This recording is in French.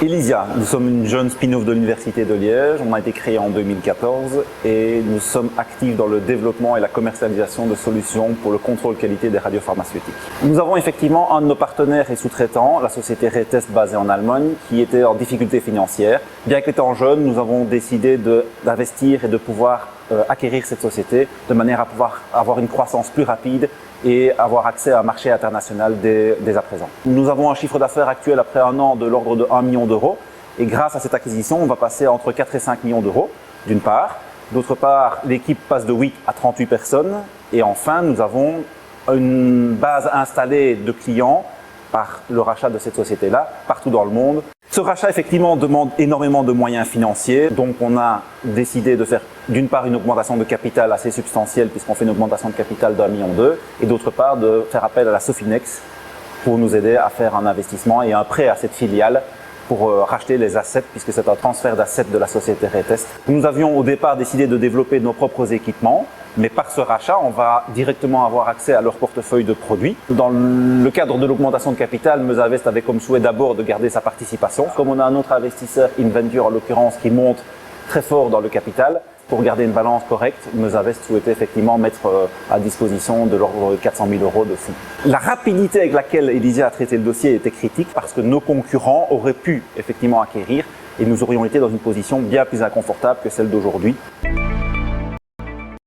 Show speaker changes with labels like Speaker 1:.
Speaker 1: Elysia, nous sommes une jeune spin-off de l'Université de Liège. On a été créé en 2014 et nous sommes actifs dans le développement et la commercialisation de solutions pour le contrôle qualité des radiopharmaceutiques. Nous avons effectivement un de nos partenaires et sous-traitants, la société Retest basée en Allemagne, qui était en difficulté financière. Bien qu'étant jeune, nous avons décidé d'investir et de pouvoir acquérir cette société de manière à pouvoir avoir une croissance plus rapide et avoir accès à un marché international dès à présent. Nous avons un chiffre d'affaires actuel après un an de l'ordre de 1 million d'euros et grâce à cette acquisition, on va passer entre 4 et 5 millions d'euros d'une part. D'autre part, l'équipe passe de 8 à 38 personnes et enfin, nous avons une base installée de clients par le rachat de cette société-là partout dans le monde. Ce rachat, effectivement, demande énormément de moyens financiers. Donc, on a décidé de faire, d'une part, une augmentation de capital assez substantielle, puisqu'on fait une augmentation de capital d'1,2 million, et d'autre part, de faire appel à la Sofinex pour nous aider à faire un investissement et un prêt à cette filiale pour racheter les assets, puisque c'est un transfert d'assets de la société Retest. Nous avions au départ décidé de développer nos propres équipements, mais par ce rachat, on va directement avoir accès à leur portefeuille de produits. Dans le cadre de l'augmentation de capital, Meusavest avait comme souhait d'abord de garder sa participation. Comme on a un autre investisseur, Inventure en l'occurrence, qui monte très fort dans le capital, pour garder une balance correcte, Meusavest souhaitait effectivement mettre à disposition de l'ordre de 400 000 euros de fonds. La rapidité avec laquelle Elysia a traité le dossier était critique parce que nos concurrents auraient pu effectivement acquérir et nous aurions été dans une position bien plus inconfortable que celle d'aujourd'hui.